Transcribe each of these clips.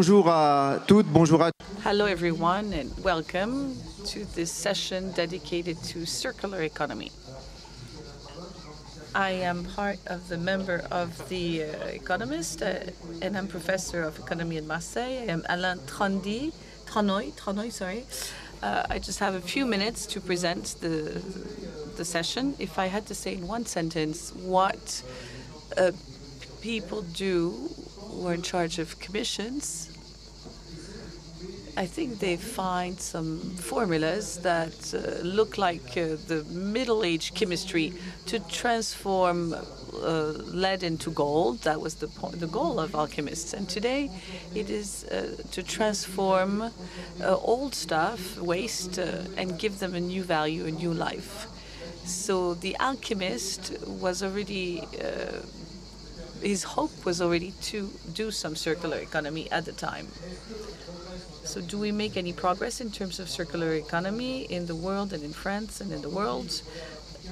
Bonjour à toutes, bonjour à Hello, everyone, and welcome to this session dedicated to circular economy. I am part of the member of the Economist, and I'm professor of economy in Marseille. I am Alain Tranoy, sorry. I just have a few minutes to present the session. If I had to say in one sentence what people do who are in charge of commissions, I think they find some formulas that look like the middle-age chemistry to transform lead into gold. That was the goal of alchemists. And today it is to transform old stuff, waste, and give them a new value, a new life. So the alchemist was already his hope was already to do some circular economy at the time. So do we make any progress in terms of circular economy in the world and in France and in the world?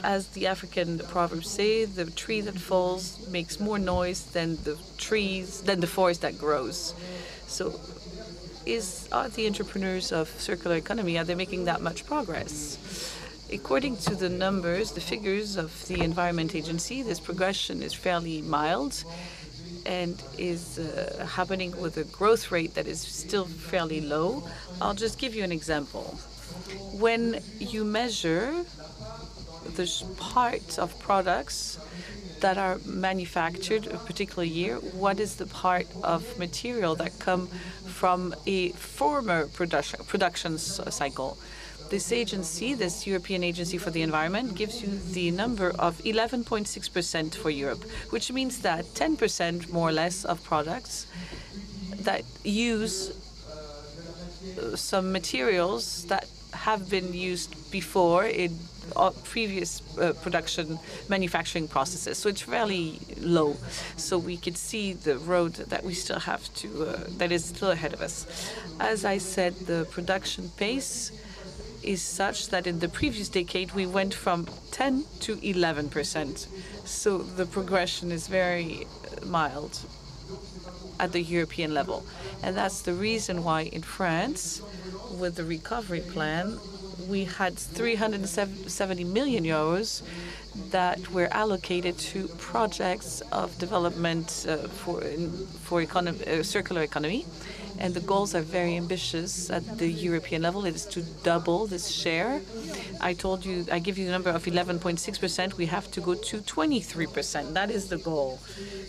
As the African proverbs say, the tree that falls makes more noise than the forest that grows. So are the entrepreneurs of circular economy, are they making that much progress? According to the numbers, the figures of the Environment Agency, this progression is fairly mild and is happening with a growth rate that is still fairly low. I'll just give you an example. When you measure the part of products that are manufactured a particular year, what is the part of material that come from a former production cycle? This agency, this European Agency for the Environment, gives you the number of 11.6% for Europe, which means that 10% more or less of products that use some materials that have been used before in previous manufacturing processes. So it's fairly low. So we could see the road that we still have to, that is still ahead of us. As I said, the production pace is such that in the previous decade we went from 10 to 11%. So the progression is very mild at the European level. And that's the reason why in France, with the recovery plan, we had 370 million euros that were allocated to projects of development for circular economy. And the goals are very ambitious at the European level. It is to double this share. I give you the number of 11.6%. We have to go to 23%. That is the goal.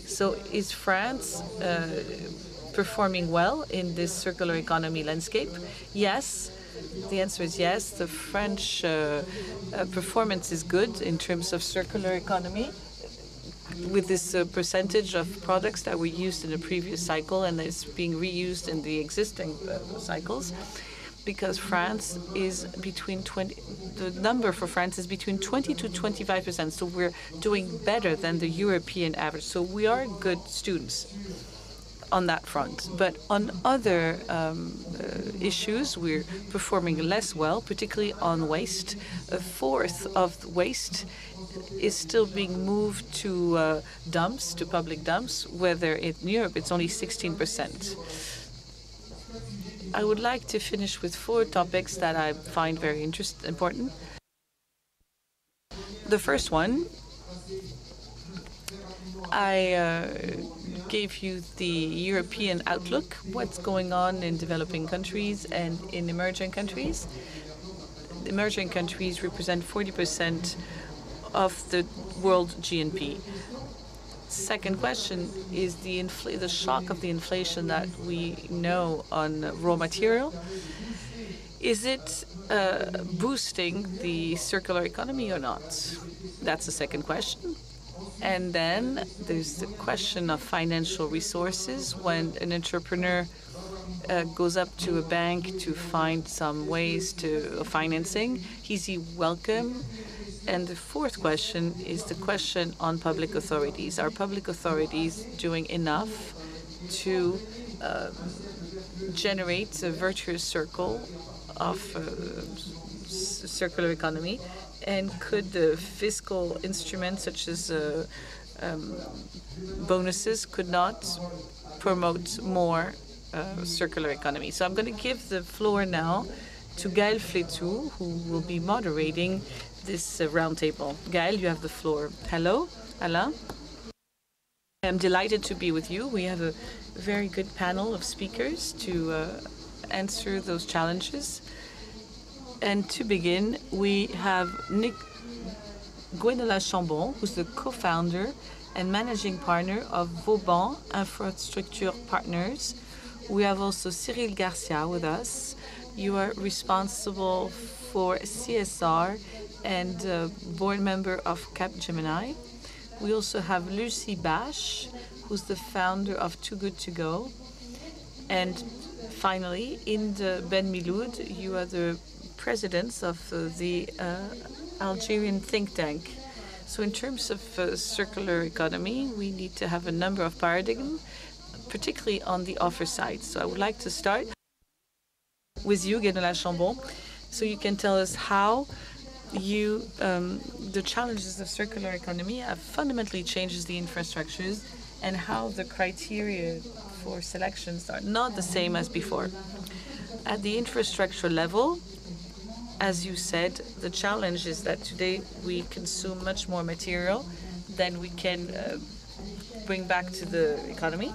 So is France performing well in this circular economy landscape? Yes. The answer is yes. The French performance is good in terms of circular economy, with this percentage of products that were used in the previous cycle and that's being reused in the existing cycles, because France is the number for France is between 20 to 25%. So we're doing better than the European average. So we are good students on that front. But on other issues, we're performing less well, particularly on waste. A fourth of the waste is still being moved to dumps, to public dumps, whether in Europe it's only 16%. I would like to finish with 4 topics that I find very important. The first one, I gave you the European outlook, what's going on in developing countries and in emerging countries. Emerging countries represent 40% of the world GNP. Second question is the shock of the inflation that we know on raw material. Is it boosting the circular economy or not? That's the second question. And then there's the question of financial resources. When an entrepreneur goes up to a bank to find some ways to financing, is he welcome? And the fourth question is the question on public authorities. Are public authorities doing enough to generate a virtuous circle of circular economy? And could the fiscal instruments such as bonuses could not promote more circular economy. So I'm going to give the floor now to Gaël Flétou, who will be moderating this roundtable. Gaël, you have the floor. Hello, Alain. I'm delighted to be with you. We have a very good panel of speakers to answer those challenges. And to begin, we have Gwenola Chambon, who's the co-founder and managing partner of Vauban Infrastructure Partners. We have also Cyril Garcia with us. You are responsible for CSR and board member of Capgemini. We also have Lucie Bache, who's the founder of Too Good To Go. And finally, Inde Ben Miloud, you are the president of the Algerian think tank. So in terms of circular economy, we need to have a number of paradigms, particularly on the offer side. So I would like to start with you, Gwenola Chambon, so you can tell us how the challenges of circular economy have fundamentally changes the infrastructures and how the criteria for selections are not the same as before. At the infrastructure level, as you said, the challenge is that today we consume much more material than we can bring back to the economy.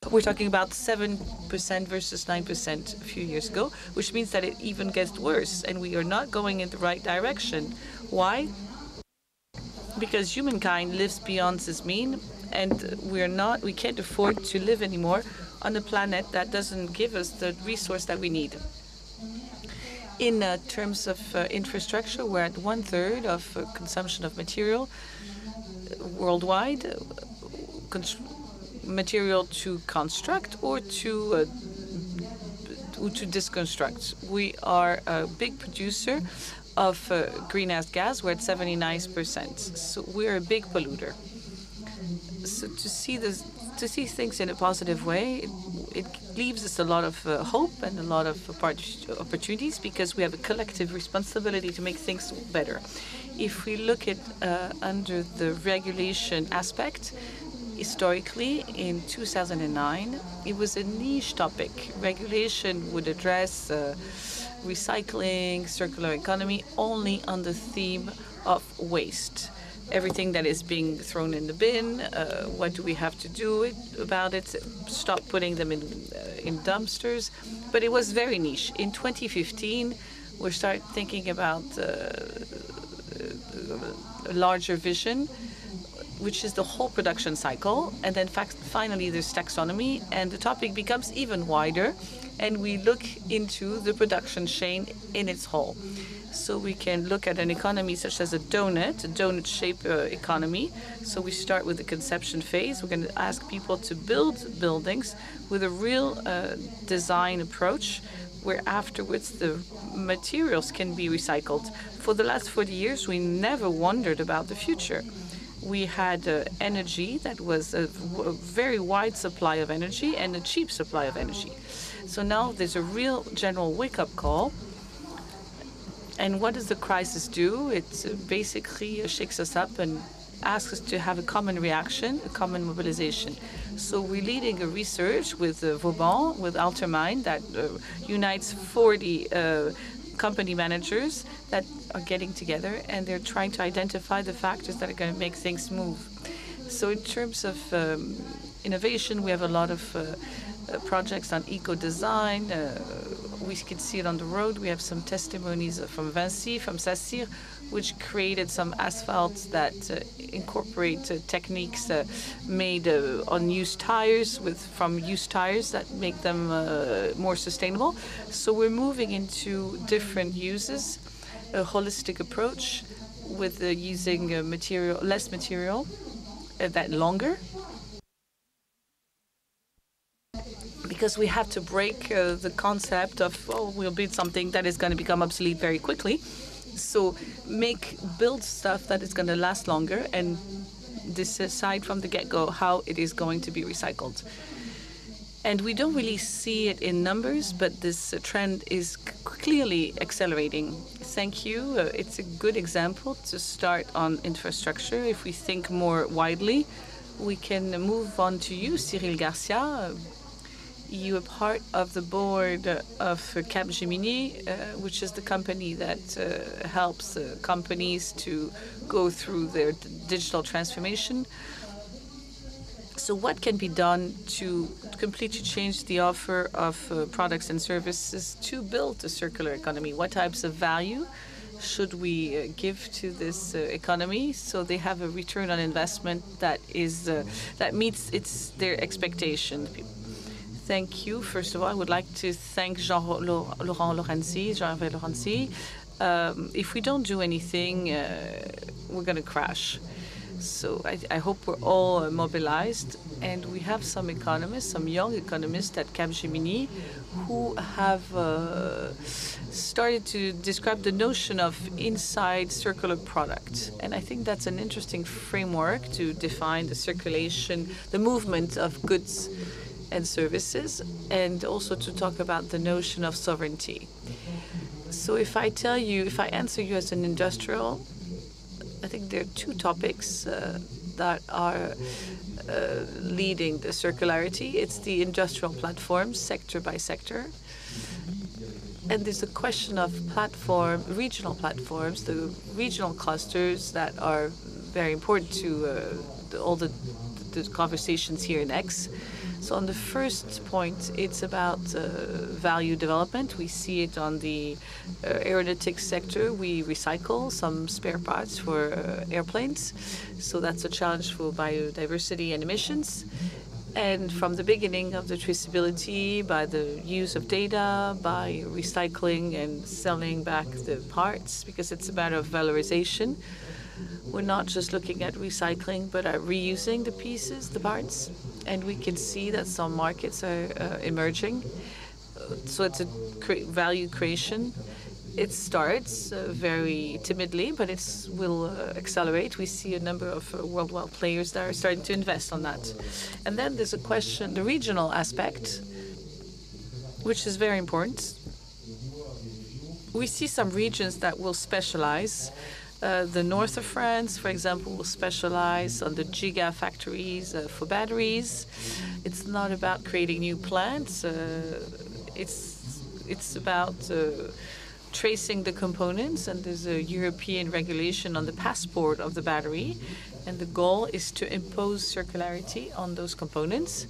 We're talking about 7% versus 9% a few years ago, which means that it even gets worse, and we are not going in the right direction. Why? Because humankind lives beyond this mean, and we can't afford to live anymore on a planet that doesn't give us the resource that we need. In terms of infrastructure, we're at 1/3 of consumption of material worldwide. Material to construct or to disconstruct. We are a big producer of greenhouse gas. We're at 79%. So we're a big polluter. So to see things in a positive way, it leaves us a lot of hope and a lot of opportunities, because we have a collective responsibility to make things better. If we look at under the regulation aspect, historically, in 2009, it was a niche topic. Regulation would address recycling, circular economy, only on the theme of waste. Everything that is being thrown in the bin, what do we have to do about it? Stop putting them in dumpsters. But it was very niche. In 2015, we started thinking about a larger vision, which is the whole production cycle. And then finally there's taxonomy, and the topic becomes even wider, and we look into the production chain in its whole. So we can look at an economy such as a donut-shaped economy. So we start with the conception phase. We're going to ask people to build buildings with a real design approach, where afterwards the materials can be recycled. For the last 40 years, we never wondered about the future. We had energy that was a very wide supply of energy and a cheap supply of energy. So now there's a real general wake-up call. And what does the crisis do? It basically shakes us up and asks us to have a common reaction, a common mobilization. So we're leading a research with Vauban, with Altermind, that unites 40 company managers that are getting together, and they're trying to identify the factors that are going to make things move. So in terms of innovation, we have a lot of projects on eco-design. We can see it on the road. We have some testimonies from Vinci, from Sacyr, which created some asphalts that incorporate techniques made on used tires, from used tires that make them more sustainable. So we're moving into different uses, a holistic approach with using less material, that longer. Because we have to break the concept of, we'll build something that is going to become obsolete very quickly. So build stuff that is going to last longer, and decide from the get-go how it is going to be recycled. And we don't really see it in numbers, but this trend is clearly accelerating. Thank you. It's a good example to start on infrastructure. If we think more widely, we can move on to you, Cyril Garcia. You are part of the board of Capgemini, which is the company that helps companies to go through their digital transformation. So what can be done to completely change the offer of products and services to build a circular economy? What types of value should we give to this economy so they have a return on investment that is that meets their expectations? Thank you. First of all, I would like to thank Jean-Laurent Lorenzi, Jean-Hervé Lorenzi. If we don't do anything, we're going to crash. So I hope we're all mobilized, and we have some economists, some young economists at Capgemini, who have started to describe the notion of inside circular product. And I think that's an interesting framework to define the circulation, the movement of goods and services, and also to talk about the notion of sovereignty. So if I answer you as an industrial, I think there are two topics that are leading the circularity. It's the industrial platforms, sector by sector. And there's a question of regional platforms, the regional clusters that are very important to all the conversations here in Aix. So on the first point, it's about value development. We see it on the aeronautics sector. We recycle some spare parts for airplanes. So that's a challenge for biodiversity and emissions. And from the beginning of the traceability, by the use of data, by recycling and selling back the parts, because it's a matter of valorization. We're not just looking at recycling, but at reusing the pieces, the parts. And we can see that some markets are emerging. So it's a value creation. It starts very timidly, but it will accelerate. We see a number of worldwide players that are starting to invest on that. And then there's a question, the regional aspect, which is very important. We see some regions that will specialize. The north of France, for example, will specialize on the gigafactories for batteries. It's not about creating new plants. It's about tracing the components, and there's a European regulation on the passport of the battery, and the goal is to impose circularity on those components.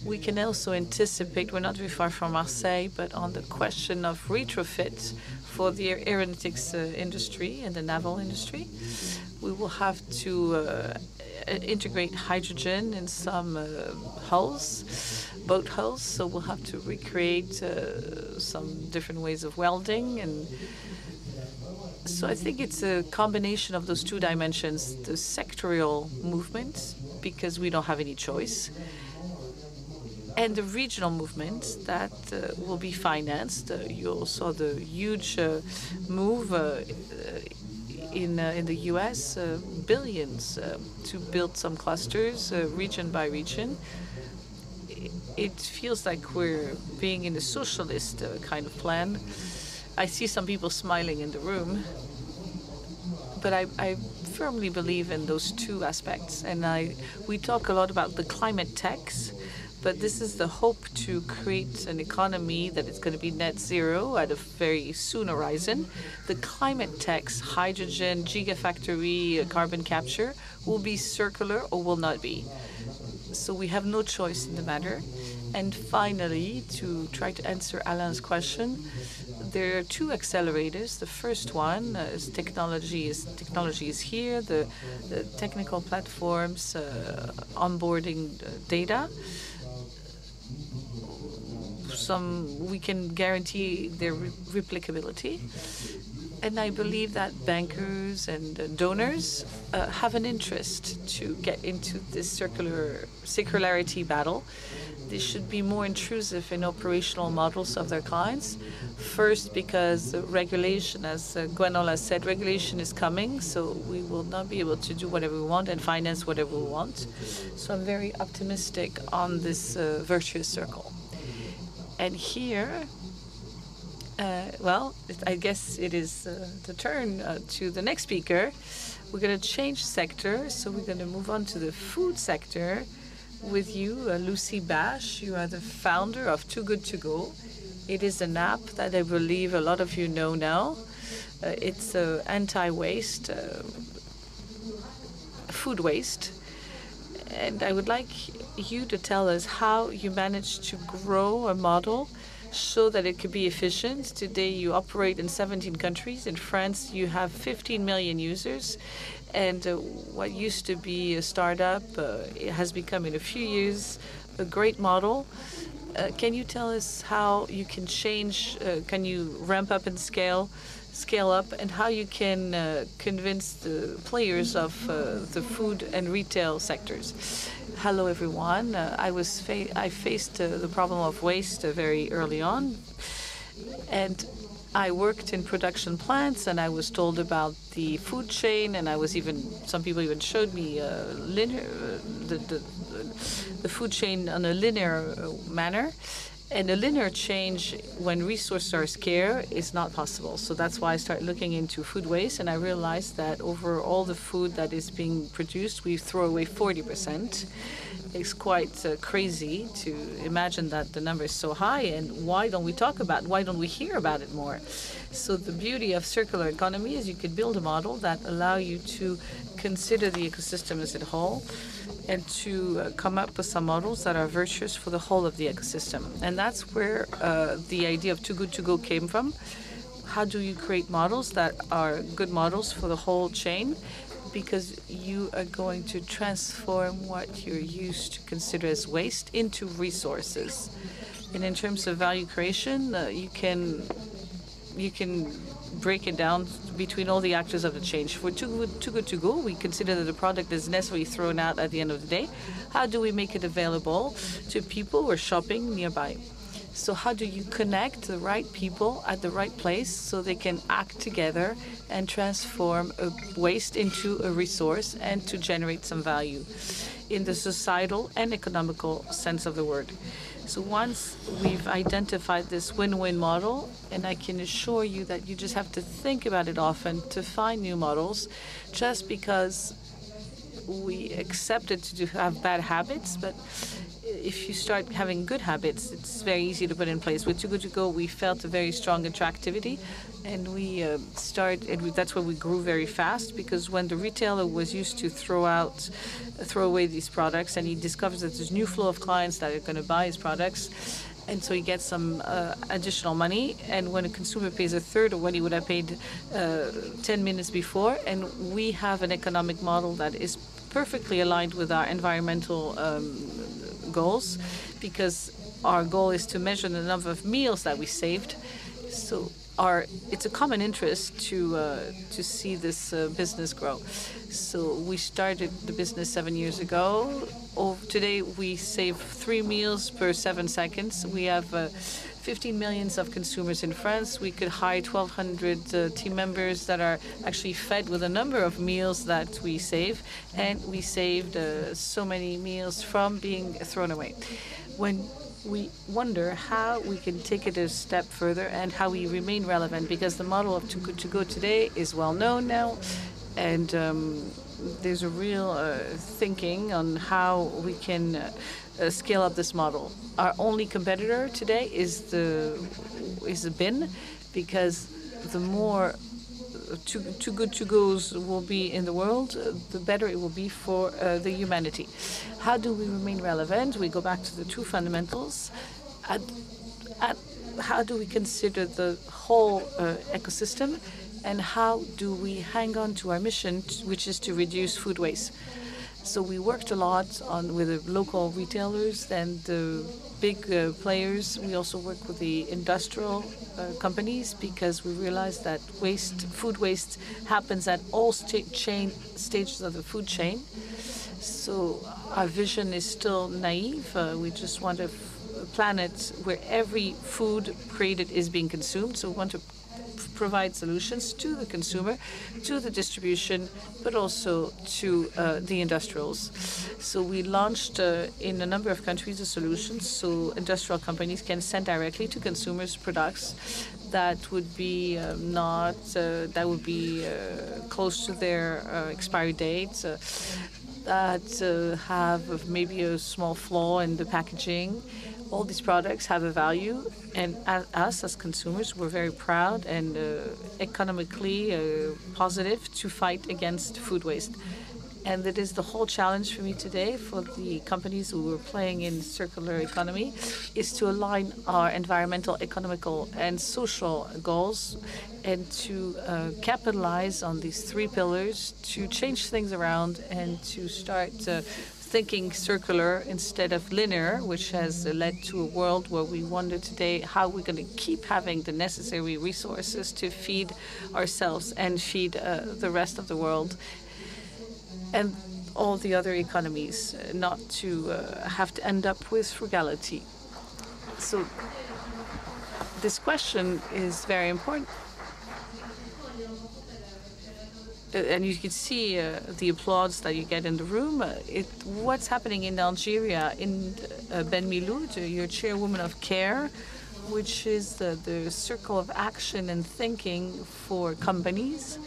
We can also anticipate, we're not very far from Marseille, but on the question of retrofit for the aeronautics industry and the naval industry, we will have to integrate hydrogen in some hulls, boat hulls. So we'll have to recreate some different ways of welding. And so I think it's a combination of those two dimensions, the sectorial movement, because we don't have any choice, and the regional movement that will be financed. You all saw the huge move in the U.S., billions to build some clusters, region by region. It feels like we're being in a socialist kind of plan. I see some people smiling in the room, but I firmly believe in those two aspects. And we talk a lot about the climate tax, but this is the hope to create an economy that is going to be net zero at a very soon horizon. The climate tax, hydrogen, gigafactory, carbon capture will be circular or will not be. So we have no choice in the matter. And finally, to try to answer Alain's question, there are two accelerators. The first one is technology is here, the technical platforms, onboarding data. We can guarantee their replicability. And I believe that bankers and donors have an interest to get into this circularity battle. They should be more intrusive in operational models of their clients. First, because regulation, as Gwenola said, regulation is coming, so we will not be able to do whatever we want and finance whatever we want. So I'm very optimistic on this virtuous circle. And here, I guess it is the turn to the next speaker. we're going to change sector. So we're going to move on to the food sector with you, Lucy Bash. You are the founder of Too Good To Go. It is an app that I believe a lot of you know now. It's anti-waste, food waste. And I would like you to tell us how you managed to grow a model so that it could be efficient. Today you operate in 17 countries. In France, you have 15 million users. And what used to be a startup it has become, in a few years, a great model. Can you tell us how you can change, can you ramp up and scale up, and how you can convince the players of the food and retail sectors? Hello, everyone. I faced the problem of waste very early on, and I worked in production plants, and I was told about the food chain, and some people even showed me the food chain on a linear manner. And a linear change when resources are scarce is not possible. So that's why I started looking into food waste, and I realized that over all the food that is being produced, we throw away 40%. It's quite crazy to imagine that the number is so high, and why don't we hear about it more? So the beauty of circular economy is you could build a model that allow you to consider the ecosystem as a whole, and to come up with some models that are virtuous for the whole of the ecosystem. And that's where the idea of Too Good To Go came from. How do you create models that are good models for the whole chain? Because you are going to transform what you're used to consider as waste into resources. And in terms of value creation, you can break it down between all the actors of the change. For Too Good To Go, we consider that the product is necessarily thrown out at the end of the day. How do we make it available to people who are shopping nearby? So how do you connect the right people at the right place so they can act together and transform a waste into a resource and to generate some value in the societal and economical sense of the word? So once we've identified this win-win model, and I can assure you that you just have to think about it often to find new models, just because we accepted to have bad habits, but if you start having good habits, it's very easy to put in place. With Too Good To Go, we felt a very strong attractivity, and that's where we grew very fast, because when the retailer was used to throw away these products, and he discovers that there's new flow of clients that are going to buy his products, and so he gets some additional money. And when a consumer pays a third of what he would have paid 10 minutes before, and we have an economic model that is perfectly aligned with our environmental goals, because our goal is to measure the number of meals that we saved. So it's a common interest to see this business grow. So we started the business 7 years ago. Today we save 3 meals per 7 seconds. We have 15 million of consumers in France. We could hire 1,200 team members that are actually fed with a number of meals that we save, and we saved so many meals from being thrown away. When we wonder how we can take it a step further and how we remain relevant, because the model of Too Good To Go today is well known now, and there's a real thinking on how we can scale up this model. Our only competitor today is the bin, because the more Too Good To Go's will be in the world, the better it will be for the humanity. How do we remain relevant? We go back to the two fundamentals. How do we consider the whole ecosystem, and how do we hang on to our mission, which is to reduce food waste? So we worked a lot with the local retailers and the big players. We also work with the industrial companies, because we realize that food waste happens at all stages of the food chain. So our vision is still naive. We just want a planet where every food created is being consumed. So we want to provide solutions to the consumer, to the distribution, but also to the industrials. So we launched in a number of countries a solution so industrial companies can send directly to consumers products that would be close to their expiry dates, that have maybe a small flaw in the packaging. All these products have a value, and us as consumers, we're very proud and economically positive to fight against food waste. And that is the whole challenge for me today for the companies who are playing in circular economy, is to align our environmental, economical, and social goals and to capitalize on these three pillars to change things around and to start thinking circular instead of linear, which has led to a world where we wonder today how we're going to keep having the necessary resources to feed ourselves and feed the rest of the world and all the other economies, not to have to end up with frugality. So this question is very important. And you can see the applause that you get in the room. What's happening in Algeria, in Ben Miloud, your chairwoman of CARE, which is the circle of action and thinking for companies.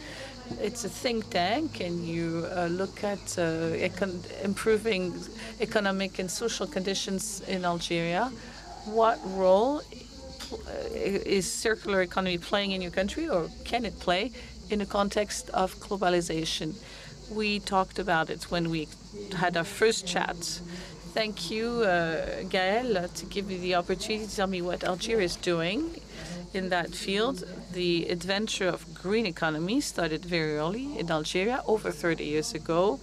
It's a think tank, and you look at improving economic and social conditions in Algeria. What role is circular economy playing in your country, or can it play in the context of globalization? We talked about it when we had our first chat. Thank you, Gaël, to give me the opportunity to tell me what Algeria is doing in that field. The adventure of green economy started very early in Algeria, over 30 years ago.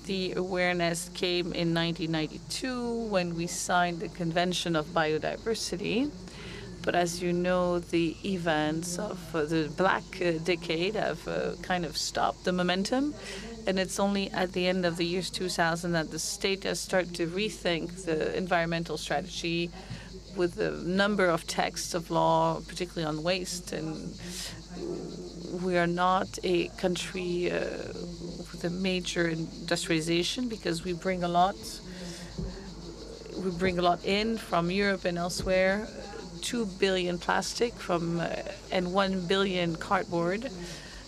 The awareness came in 1992 when we signed the Convention of Biodiversity. But as you know, the events of the Black Decade have kind of stopped the momentum. And it's only at the end of the years 2000 that the state has started to rethink the environmental strategy with a number of texts of law, particularly on waste. And we are not a country with a major industrialization because we bring a lot. We bring a lot in from Europe and elsewhere. 2 billion plastic and 1 billion cardboard.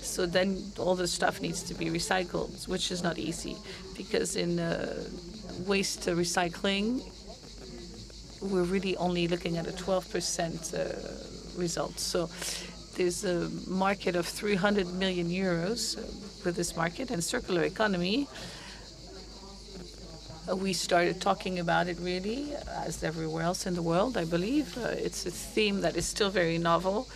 So then all the stuff needs to be recycled, which is not easy because in waste recycling, we're really only looking at a 12% result. So there's a market of 300 million euros for this market, and circular economy. We started talking about it really, as everywhere else in the world, I believe. It's a theme that is still very novel.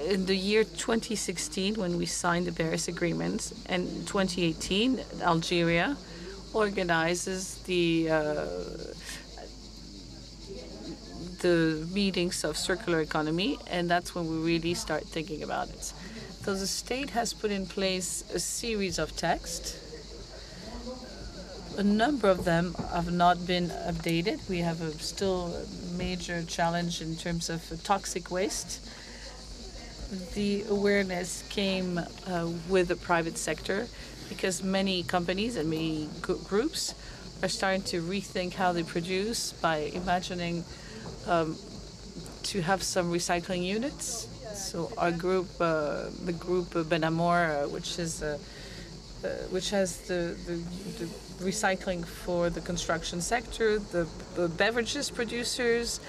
In the year 2016, when we signed the Paris Agreement, and 2018, Algeria organizes the meetings of circular economy, and that's when we really start thinking about it. So the state has put in place a series of texts. A number of them have not been updated. We have still a major challenge in terms of toxic waste. The awareness came with the private sector because many companies and many groups are starting to rethink how they produce by imagining to have some recycling units. So our group, the group Benamor, which has the recycling for the construction sector, the beverages producers,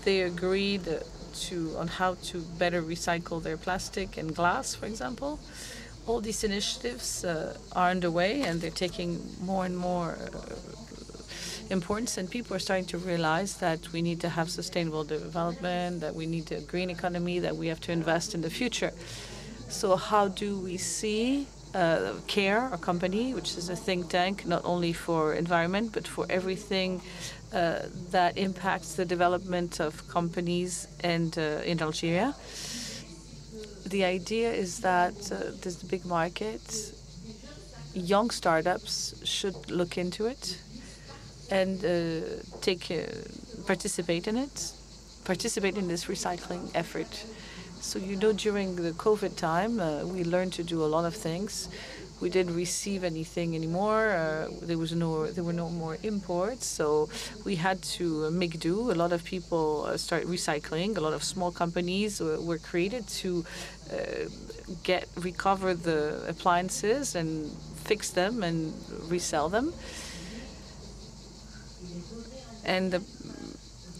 they agreed on how to better recycle their plastic and glass, for example. All these initiatives are underway, and they're taking more and more importance, and people are starting to realize that we need to have sustainable development, that we need a green economy, that we have to invest in the future. So how do we see CARE, a company, which is a think tank, not only for environment, but for everything that impacts the development of companies and in Algeria? The idea is that there's a big market. Young startups should look into it and participate in it. participate in this recycling effort. So during the COVID time, we learned to do a lot of things. We didn't receive anything anymore. There were no more imports, so we had to make do. A lot of people started recycling. A lot of small companies were created to recover the appliances and fix them and resell them. And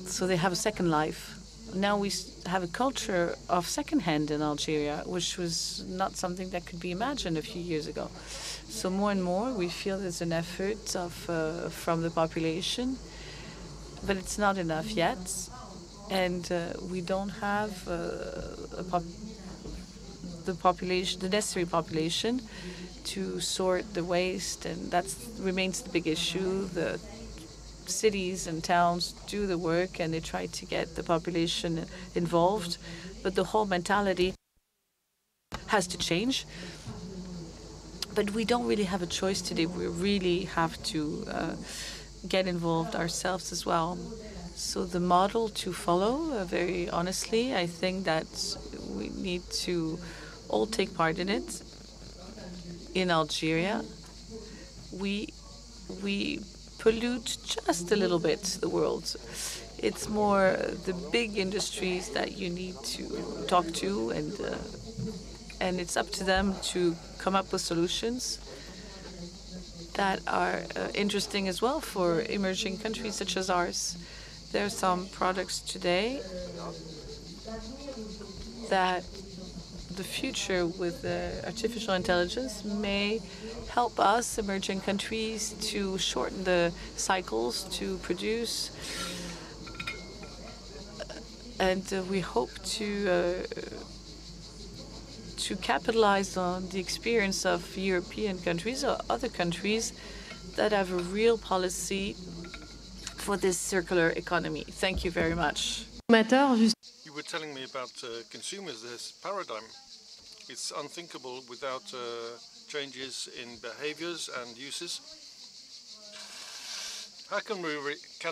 so they have a second life. Now we have a culture of secondhand in Algeria, which was not something that could be imagined a few years ago. So more and more we feel there's an effort from the population, but it's not enough yet. And we don't have the necessary population to sort the waste, and that remains the big issue. The cities and towns do the work and they try to get the population involved, but the whole mentality has to change. But we don't really have a choice today. We really have to get involved ourselves as well. So the model to follow, very honestly, I think that we need to all take part in it. In Algeria, we pollute just a little bit the world. It's more the big industries that you need to talk to, and it's up to them to come up with solutions that are interesting as well for emerging countries such as ours. There are some products today that the future with artificial intelligence may help us, emerging countries, to shorten the cycles to produce. And we hope to capitalize on the experience of European countries or other countries that have a real policy for this circular economy. Thank you very much. You were telling me about consumers, this paradigm. It's unthinkable without changes in behaviors and uses. How can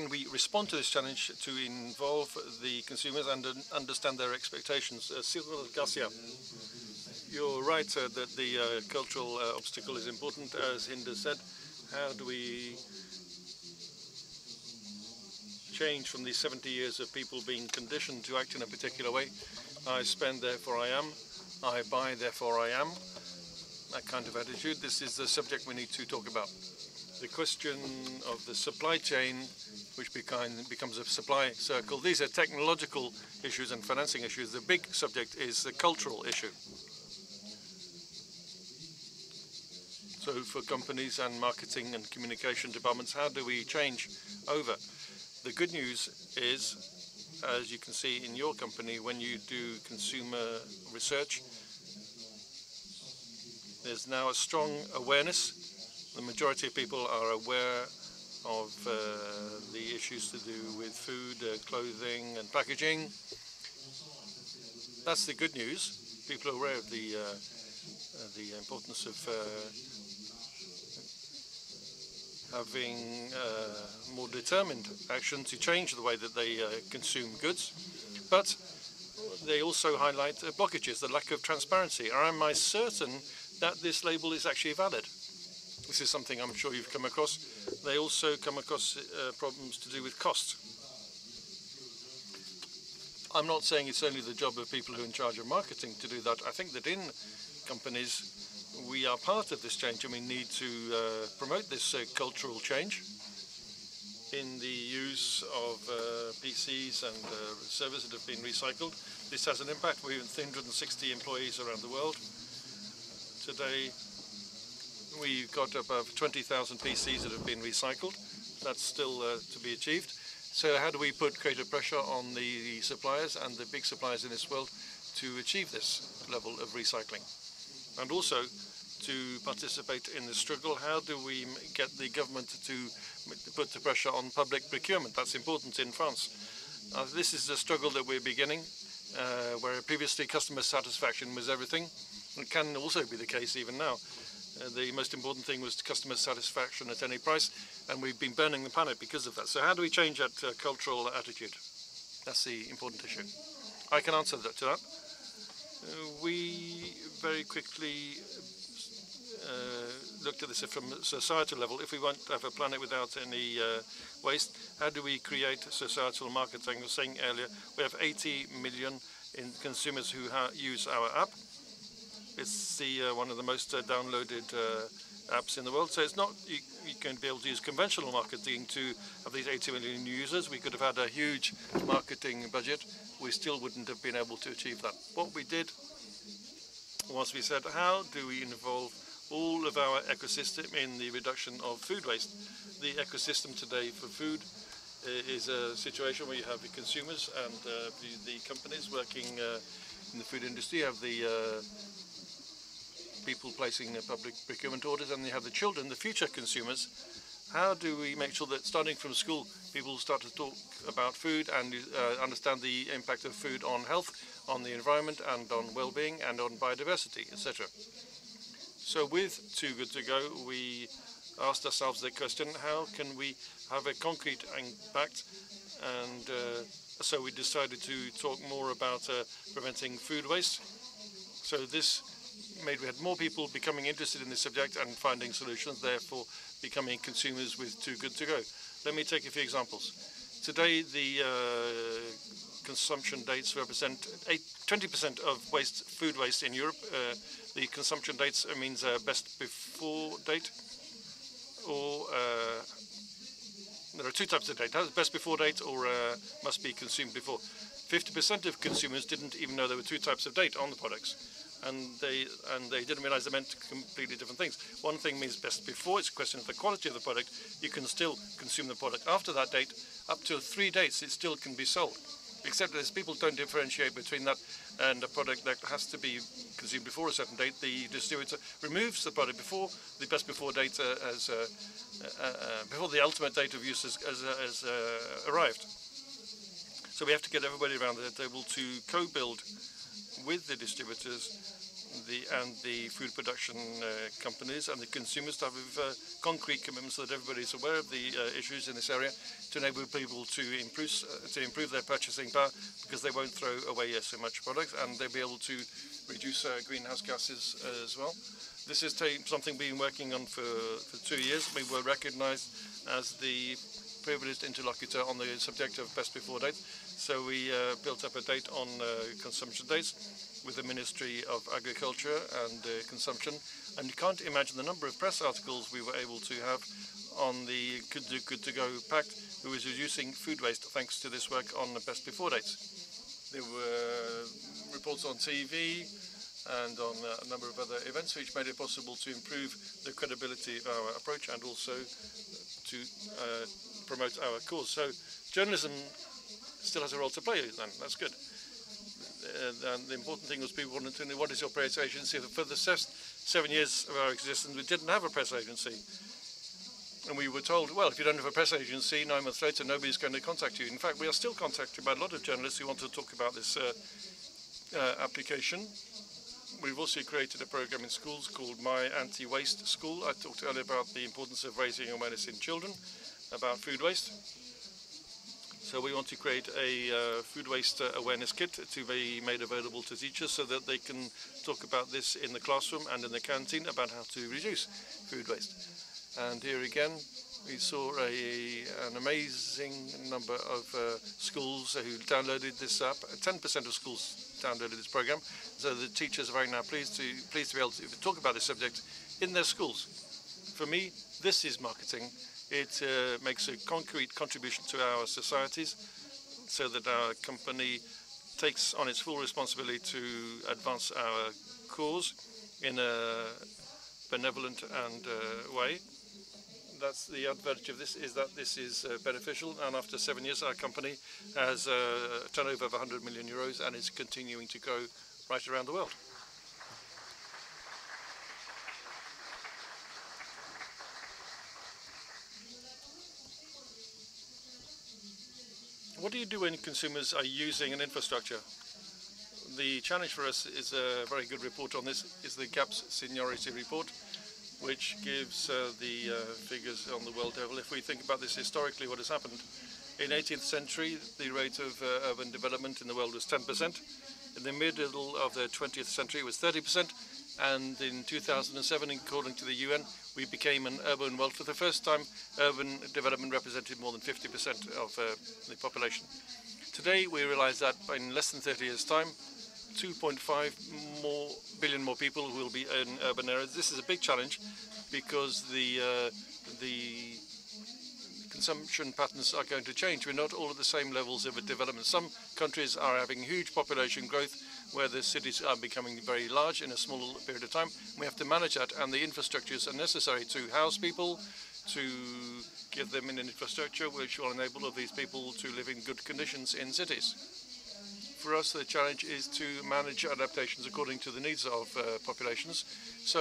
we respond to this challenge to involve the consumers and understand their expectations? Cyril Garcia, you're right that the cultural obstacle is important. As Hinda said, how do we change from these 70 years of people being conditioned to act in a particular way? I spend, therefore I am. I buy, therefore I am. That kind of attitude. This is the subject we need to talk about. The question of the supply chain, which becomes a supply circle. These are technological issues and financing issues. The big subject is the cultural issue. So for companies and marketing and communication departments, how do we change over? The good news is, as you can see in your company, when you do consumer research, there's now a strong awareness. The majority of people are aware of the issues to do with food, clothing and packaging. That's the good news. People are aware of the importance of having more determined action to change the way that they consume goods. But they also highlight blockages, the lack of transparency. Am I certain that this label is actually valid? This is something I'm sure you've come across. They also come across problems to do with cost. I'm not saying it's only the job of people who are in charge of marketing to do that. I think that in companies, we are part of this change, and we need to promote this cultural change in the use of PCs and servers that have been recycled. This has an impact. We have 360 employees around the world. Today, we've got above 20,000 PCs that have been recycled. That's still to be achieved. So how do we put greater pressure on the suppliers and the big suppliers in this world to achieve this level of recycling? And also, to participate in the struggle, how do we get the government to put the pressure on public procurement? That's important in France. This is a struggle that we're beginning, where previously customer satisfaction was everything. It can also be the case even now. The most important thing was customer satisfaction at any price, and we've been burning the planet because of that. So how do we change that cultural attitude? That's the important issue. I can answer to that. We very quickly looked at this from a societal level. If we want to have a planet without any waste, how do we create societal marketing? I was saying earlier, we have 80 million consumers who use our app. It's one of the most downloaded apps in the world. So it's not you going to be able to use conventional marketing to have these 80 million users. We could have had a huge marketing budget. We still wouldn't have been able to achieve that. What we did was we said, how do we involve all of our ecosystem in the reduction of food waste? The ecosystem today for food is a situation where you have the consumers and the companies working in the food industry. You have the people placing public procurement orders, and you have the children, the future consumers. How do we make sure that starting from school, people start to talk about food and understand the impact of food on health, on the environment, and on well-being, and on biodiversity, etc. So with Too Good To Go, we asked ourselves the question, how can we have a concrete impact? And so we decided to talk more about preventing food waste. So this we had more people becoming interested in this subject and finding solutions, therefore becoming consumers with Too Good To Go. Let me take a few examples. Today, the consumption dates represent 20% of food waste in Europe. The consumption dates means best before date, or there are two types of date: best before date or must be consumed before. 50% of consumers didn't even know there were two types of date on the products. And they didn't realize they meant completely different things. One thing means best before. It's a question of the quality of the product. You can still consume the product after that date. Up to 3 dates, it still can be sold. Except that people don't differentiate between that and a product that has to be consumed before a certain date. The distributor removes the product before the best before date before the ultimate date of use has arrived. So we have to get everybody around the table to co-build with the distributors and the food production companies and the consumers to have concrete commitments so that everybody is aware of the issues in this area, to enable people to improve their purchasing power, because they won't throw away so much product, and they'll be able to reduce greenhouse gases as well. This is something we've been working on for 2 years. We were recognized as the privileged interlocutor on the subject of best before date. So we built up a date on consumption dates with the Ministry of Agriculture and Consumption. And you can't imagine the number of press articles we were able to have on the Good to Go Pact, who is reducing food waste thanks to this work on the best before dates. There were reports on TV and on a number of other events which made it possible to improve the credibility of our approach and also to promote our cause. So journalism still has a role to play then. That's good. And the important thing was people wanted to know, what is your press agency? For the 7 years of our existence, we didn't have a press agency. And we were told, well, if you don't have a press agency, 9 months later, nobody's going to contact you. In fact, we are still contacted by a lot of journalists who want to talk about this application. We've also created a program in schools called My Anti-Waste School. I talked earlier about the importance of raising awareness in children about food waste. So we want to create a food waste awareness kit to be made available to teachers so that they can talk about this in the classroom and in the canteen about how to reduce food waste. And here again, we saw an amazing number of schools who downloaded this app. 10% of schools downloaded this program. So the teachers are very now pleased to be able to talk about this subject in their schools. For me, this is marketing. It makes a concrete contribution to our societies so that our company takes on its full responsibility to advance our cause in a benevolent and way. That's the advantage of this, is that this is beneficial, and after 7 years our company has a turnover of 100 million euros and is continuing to grow right around the world. What do you do when consumers are using an infrastructure? The challenge for us is a very good report on this, is the GAPS seniority report, which gives the figures on the world level. If we think about this historically, what has happened, In 18th century, the rate of urban development in the world was 10%. In the middle of the 20th century, it was 30%. And in 2007, according to the UN, we became an urban world. For the first time, urban development represented more than 50% of the population. Today, we realize that in less than 30 years' time, 2.5 billion more people will be in urban areas. This is a big challenge because the consumption patterns are going to change. We're not all at the same levels of development. Some countries are having huge population growth where the cities are becoming very large in a small period of time. We have to manage that, and the infrastructures are necessary to house people, to give them an infrastructure which will enable these people to live in good conditions in cities. For us, the challenge is to manage adaptations according to the needs of populations. So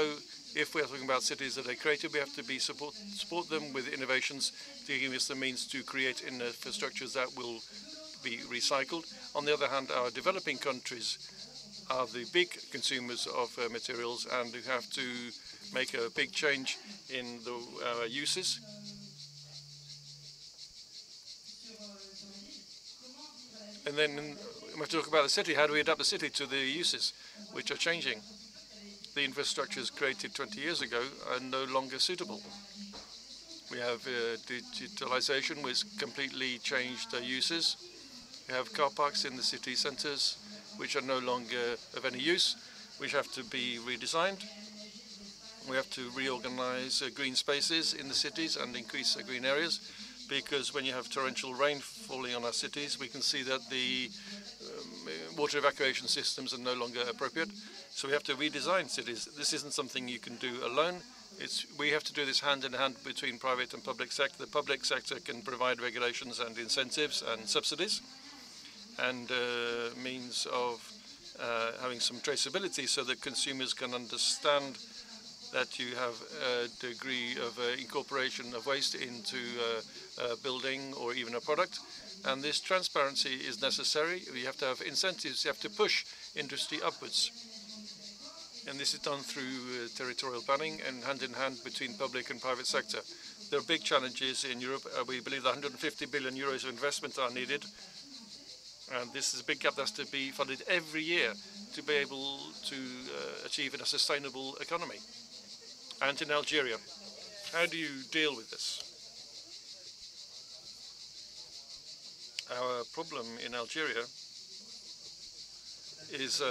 if we're talking about cities that are creative, we have to support them with innovations to give us the means to create infrastructures that will be recycled. On the other hand, our developing countries are the big consumers of materials and who have to make a big change in our uses. And then when we talk about the city, how do we adapt the city to the uses which are changing? The infrastructures created 20 years ago are no longer suitable. We have digitalization, which completely changed uses. We have car parks in the city centers, which are no longer of any use, which have to be redesigned. We have to reorganize green spaces in the cities and increase green areas, because when you have torrential rain falling on our cities, we can see that the water evacuation systems are no longer appropriate. So we have to redesign cities. This isn't something you can do alone. We have to do this hand in hand between private and public sector. The public sector can provide regulations and incentives and subsidies and means of having some traceability so that consumers can understand that you have a degree of incorporation of waste into a building or even a product. And this transparency is necessary. You have to have incentives. You have to push industry upwards. And this is done through territorial planning and hand in hand between public and private sector. There are big challenges in Europe. We believe that 150 billion euros of investment are needed. And this is a big gap that has to be funded every year to be able to achieve a sustainable economy. And in Algeria, how do you deal with this? Our problem in Algeria is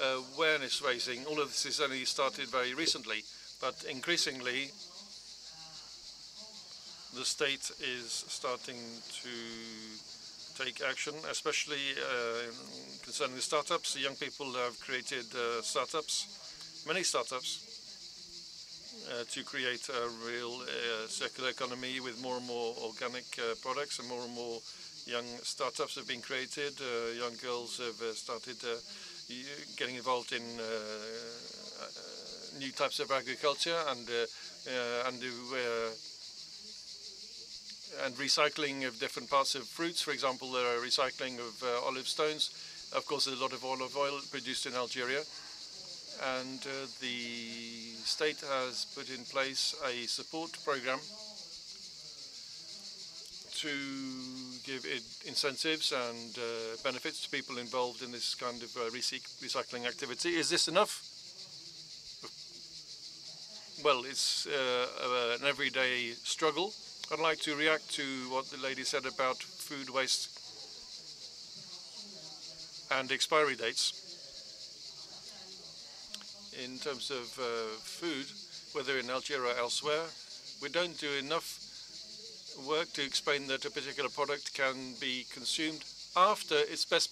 awareness raising. All of this is only started very recently, but increasingly the state is starting to take action, especially concerning the startups. The young people have created startups, many startups, to create a real circular economy with more and more organic products, and more young startups have been created. Young girls have started getting involved in new types of agriculture and recycling of different parts of fruits. For example, there are recycling of olive stones. Of course, there's a lot of olive oil produced in Algeria. And the state has put in place a support program to give incentives and benefits to people involved in this kind of recycling activity. Is this enough? Well, it's an everyday struggle. I'd like to react to what the lady said about food waste and expiry dates. In terms of food, whether in Algeria or elsewhere, we don't do enough work to explain that a particular product can be consumed after its best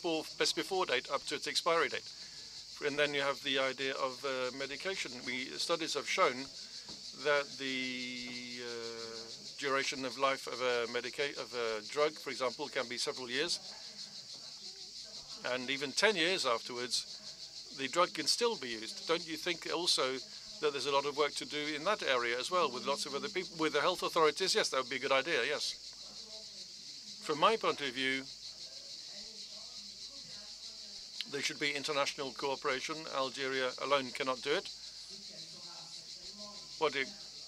before date up to its expiry date. And then you have the idea of medication. Studies have shown that the duration of life of a drug, for example, can be several years, and even 10 years afterwards, the drug can still be used. Don't you think also that there's a lot of work to do in that area as well, with lots of other people, with the health authorities? Yes, that would be a good idea, yes. From my point of view, there should be international cooperation. Algeria alone cannot do it. What it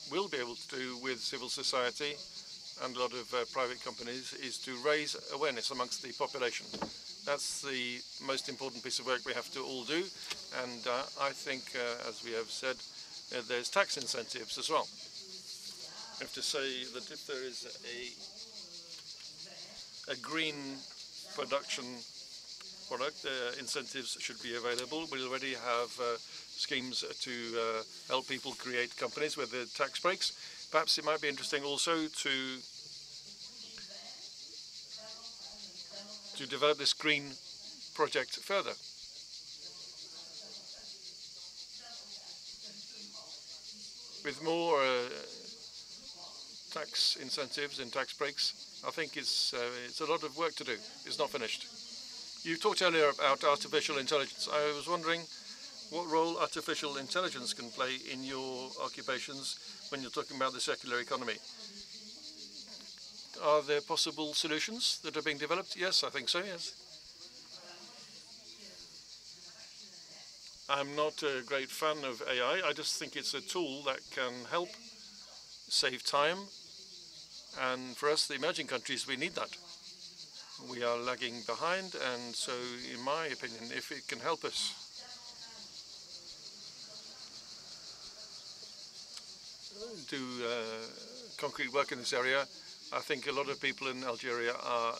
will be able to do with civil society and a lot of private companies is to raise awareness amongst the population. That's the most important piece of work we have to all do, and I think, as we have said, there's tax incentives as well. I have to say that if there is a green production product, incentives should be available. We already have schemes to help people create companies with the tax breaks. Perhaps it might be interesting also to develop this green project further. With more tax incentives and tax breaks, I think it's a lot of work to do. It's not finished. You talked earlier about artificial intelligence. I was wondering what role artificial intelligence can play in your occupations when you're talking about the circular economy. Are there possible solutions that are being developed? Yes, I think so, yes. I'm not a great fan of AI. I just think it's a tool that can help save time. And for us, the emerging countries, we need that. We are lagging behind, and so, in my opinion, if it can help us do concrete work in this area, I think a lot of people in Algeria are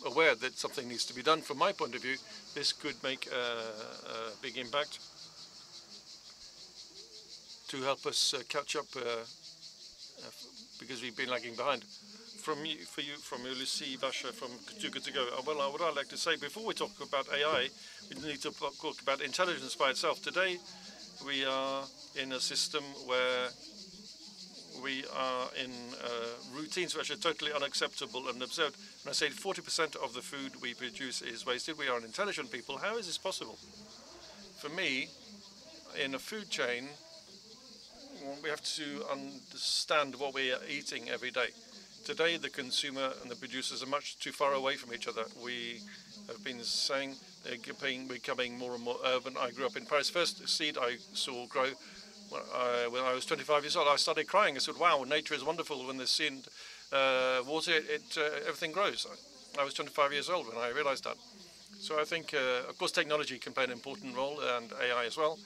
aware that something needs to be done. From my point of view, this could make a big impact to help us catch up because we've been lagging behind. From you, Lucie Vacher from Too Good To Go. Well, what I'd like to say, before we talk about AI, we need to talk about intelligence by itself. Today, we are in a system where we are in routines which are totally unacceptable and absurd. When I say 40% of the food we produce is wasted, we are an intelligent people. How is this possible? For me, in a food chain, we have to understand what we are eating every day. Today, the consumer and the producers are much too far away from each other. We have been saying they're becoming more and more urban. I grew up in Paris. First seed I saw grow when I was 25 years old. I started crying. I said, wow, nature is wonderful. When there's seed water, everything grows. I was 25 years old when I realized that. So I think, of course, technology can play an important role, and AI as well,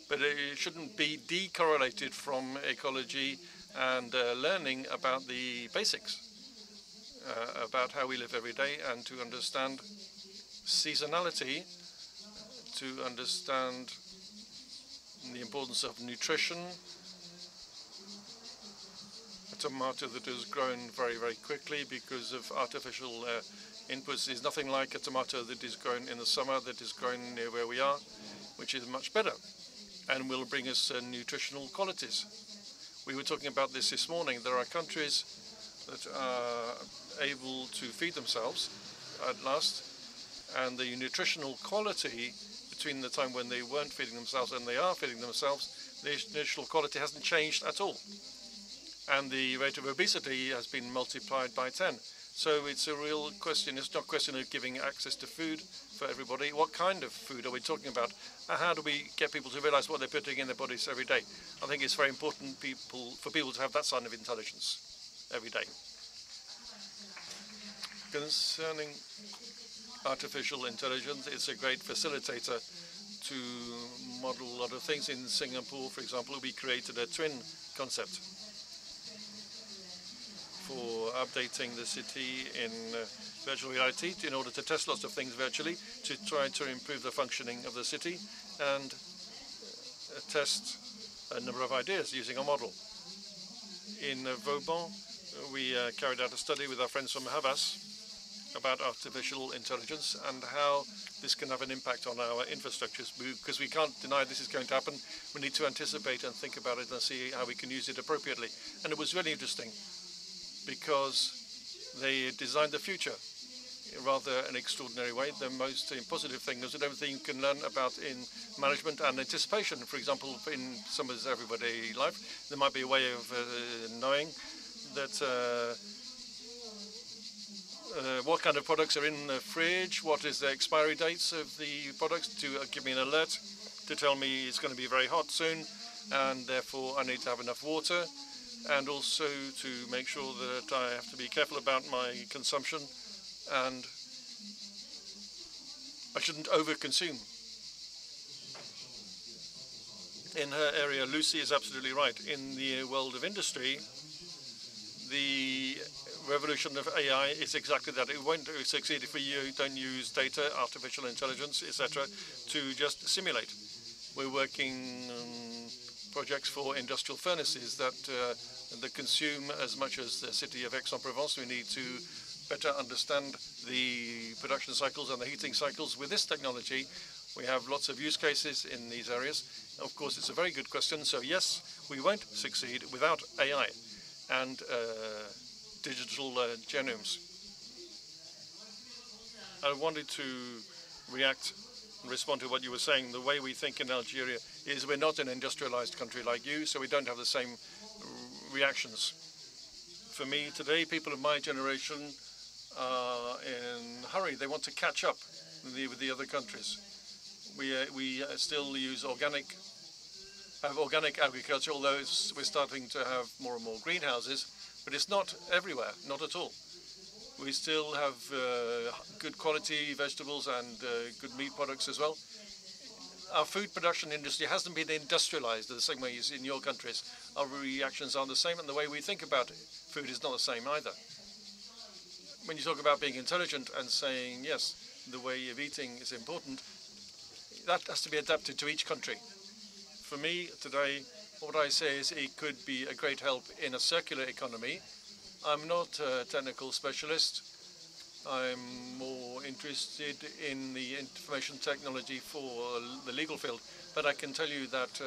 but it shouldn't be decorrelated from ecology and learning about the basics, about how we live every day, and to understand seasonality, to understand the importance of nutrition. A tomato that is grown very, very quickly because of artificial inputs is nothing like a tomato that is grown in the summer, that is grown near where we are, which is much better and will bring us nutritional qualities. We were talking about this morning. There are countries that are able to feed themselves at last, and the nutritional quality between the time when they weren't feeding themselves and they are feeding themselves, the nutritional quality hasn't changed at all. And the rate of obesity has been multiplied by 10. So it's a real question. It's not a question of giving access to food for everybody. What kind of food are we talking about? And how do we get people to realize what they're putting in their bodies every day? I think it's very important for people to have that sign of intelligence every day. Concerning artificial intelligence, it's a great facilitator to model a lot of things. In Singapore, for example, we created a twin concept for updating the city in virtual reality in order to test lots of things virtually, to try to improve the functioning of the city and test a number of ideas using a model. In Vauban, we carried out a study with our friends from Havas about artificial intelligence and how this can have an impact on our infrastructures, because we can't deny this is going to happen. We need to anticipate and think about it and see how we can use it appropriately. And it was really interesting because they designed the future in rather an extraordinary way. The most positive thing is that everything you can learn about in management and anticipation. For example, in someone's everyday life, there might be a way of knowing that what kind of products are in the fridge, what is the expiry dates of the products, to give me an alert, to tell me it's going to be very hot soon, and therefore I need to have enough water. and also to make sure that I have to be careful about my consumption, and I shouldn't overconsume. In her area, Lucy is absolutely right. In the world of industry, the revolution of AI is exactly that. It won't succeed if you don't use data, artificial intelligence, etc., to just simulate. We're working on projects for industrial furnaces that consume as much as the city of Aix-en-Provence. We need to better understand the production cycles and the heating cycles. With this technology, we have lots of use cases in these areas. Of course, it's a very good question. So yes, we won't succeed without AI and digital genomes. I wanted to react and respond to what you were saying. The way we think in Algeria is we're not an industrialized country like you, so we don't have the same reactions. For me today, people of my generation are in a hurry. They want to catch up with the other countries. We still use organic agriculture, although we're starting to have more and more greenhouses, but it's not everywhere, not at all. We still have good quality vegetables and good meat products as well. Our food production industry hasn't been industrialized the same way as in your countries. Our reactions aren't the same, and the way we think about food is not the same either. When you talk about being intelligent and saying, yes, the way of eating is important, that has to be adapted to each country. For me today, what I say is it could be a great help in a circular economy. I'm not a technical specialist. I'm more interested in the information technology for the legal field. But I can tell you that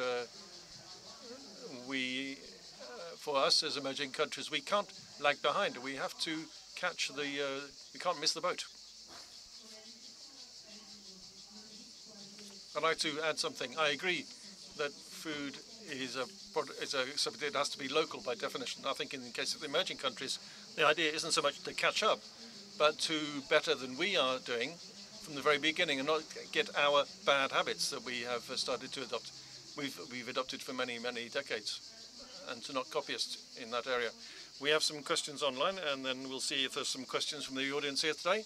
for us as emerging countries, we can't lag behind. We have to catch we can't miss the boat. I'd like to add something. I agree that food is something that has to be local by definition. I think in the case of the emerging countries, the idea isn't so much to catch up, but to better than we are doing from the very beginning and not get our bad habits that we have started to adopt. We've adopted for many, many decades, and to not copy us in that area. We have some questions online, and then we'll see if there's some questions from the audience here today.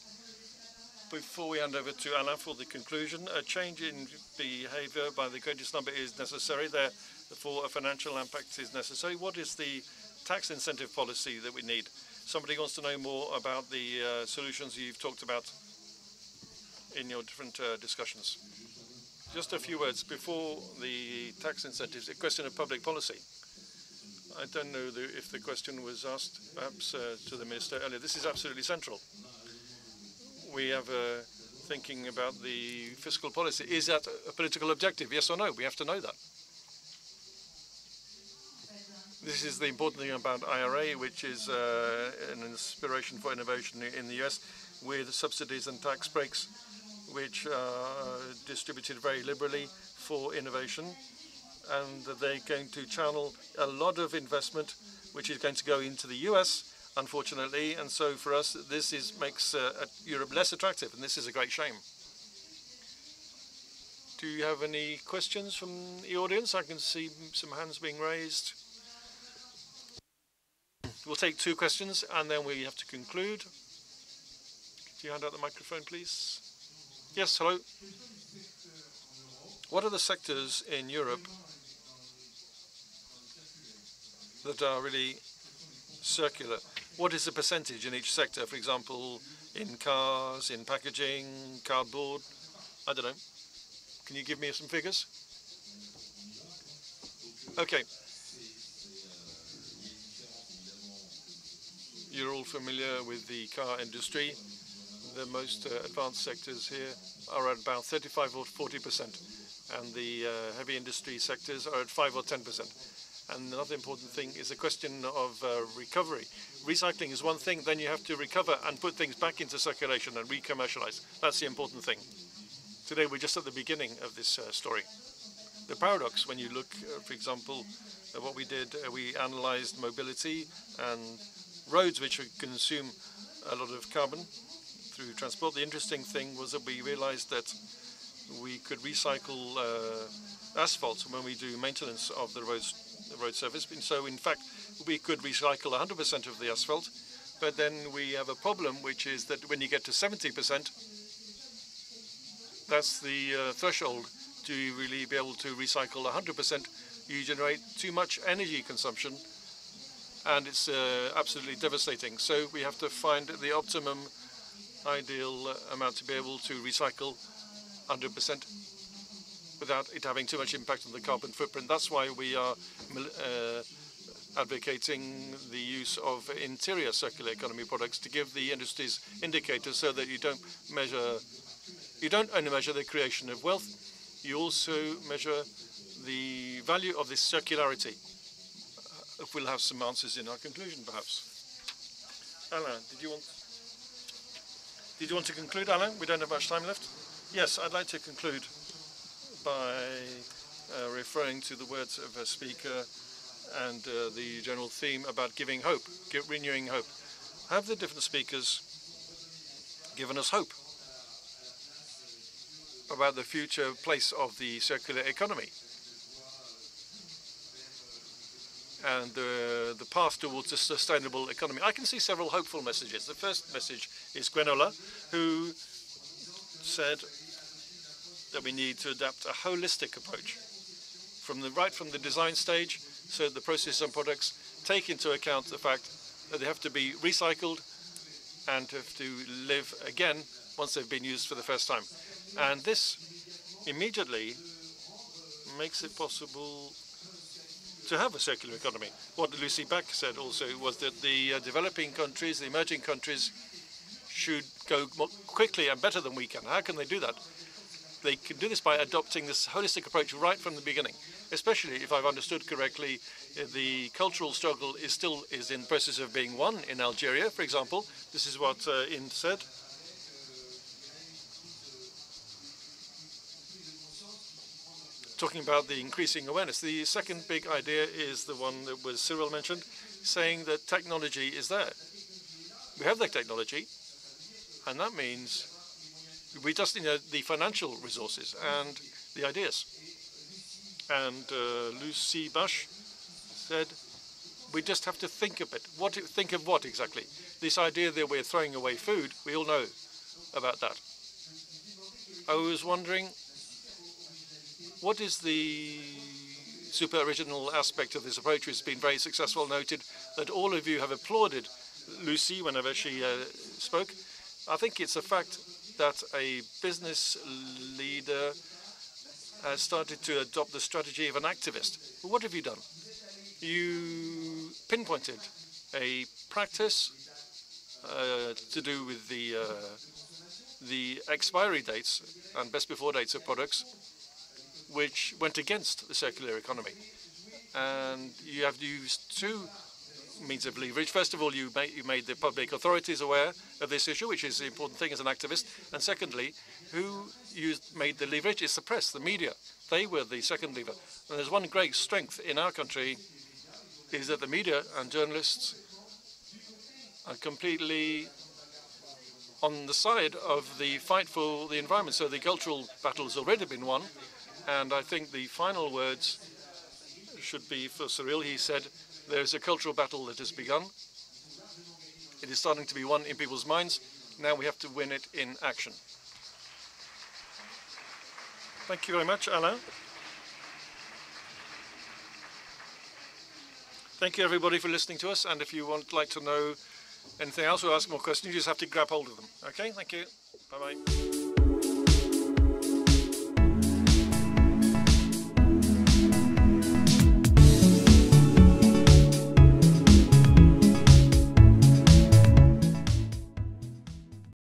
Before we hand over to Alain for the conclusion, a change in behavior by the greatest number is necessary. Therefore, a financial impact is necessary. What is the tax incentive policy that we need? Somebody wants to know more about the solutions you've talked about in your different discussions. Just a few words before the tax incentives, a question of public policy. I don't know if the question was asked, perhaps, to the Minister earlier. This is absolutely central. We have thinking about the fiscal policy. Is that a political objective, yes or no? We have to know that. This is the important thing about IRA, which is an inspiration for innovation in the US, with subsidies and tax breaks, which are distributed very liberally for innovation. And they're going to channel a lot of investment, which is going to go into the US, unfortunately, and so for us this makes Europe less attractive, and this is a great shame. Do you have any questions from the audience? I can see some hands being raised. We'll take two questions and then we have to conclude. Could you hand out the microphone, please? Yes, hello. What are the sectors in Europe that are really circular? What is the percentage in each sector, for example, in cars, in packaging, cardboard? I don't know. Can you give me some figures? Okay. You're all familiar with the car industry. The most advanced sectors here are at about 35 or 40%, and the heavy industry sectors are at 5 or 10%. And another important thing is the question of recovery. Recycling is one thing, then you have to recover and put things back into circulation and re-commercialize. That's the important thing. Today we're just at the beginning of this story. The paradox, when you look, for example, at what we did, we analyzed mobility and roads which consume a lot of carbon through transport. The interesting thing was that we realized that we could recycle asphalt when we do maintenance of the road surface. And so, in fact, we could recycle 100% of the asphalt, but then we have a problem, which is that when you get to 70%, that's the threshold to really be able to recycle 100%. You generate too much energy consumption, and it's absolutely devastating. So we have to find the optimum ideal amount to be able to recycle 100% without it having too much impact on the carbon footprint. That's why we are advocating the use of interior circular economy products to give the industries indicators so that you don't only measure the creation of wealth, you also measure the value of this circularity. If we'll have some answers in our conclusion, perhaps. Alain, did you want to conclude, Alain? We don't have much time left. Yes, I'd like to conclude by referring to the words of a speaker and the general theme about giving hope, renewing hope. Have the different speakers given us hope about the future place of the circular economy and the path towards a sustainable economy? I can see several hopeful messages. The first message is Gwenola, who said that we need to adapt a holistic approach from the design stage, so the processes and products take into account the fact that they have to be recycled and have to live again once they've been used for the first time. And this immediately makes it possible to have a circular economy. What Lucy Bach said also was that the developing countries, the emerging countries, should go more quickly and better than we can. How can they do that? They can do this by adopting this holistic approach right from the beginning. Especially, if I've understood correctly, the cultural struggle is in the process of being won in Algeria, for example. This is what Inde said. Talking about the increasing awareness. The second big idea is the one that was Cyril mentioned, saying that technology is there. We have that technology, and that means we just need the financial resources and the ideas. And Lucy Bach said, we just have to think a bit. Think of what exactly? This idea that we're throwing away food, we all know about that. I was wondering, what is the super original aspect of this approach, which has been very successful? Noted that all of you have applauded Lucy whenever she spoke. I think it's a fact that a business leader has started to adopt the strategy of an activist. What have you done? You pinpointed a practice to do with the expiry dates and best before dates of products, which went against the circular economy. And you have used two means of leverage. First of all, you made the public authorities aware of this issue, which is the important thing as an activist. And secondly, who made the leverage? It's the press, the media. They were the second lever. And there's one great strength in our country, is that the media and journalists are completely on the side of the fight for the environment. So the cultural battle has already been won. And I think the final words should be for Cyril. He said, there's a cultural battle that has begun. It is starting to be won in people's minds. Now we have to win it in action. Thank you very much, Alain. Thank you, everybody, for listening to us. And if you would like to know anything else or ask more questions, you just have to grab hold of them. Okay, thank you. Bye-bye.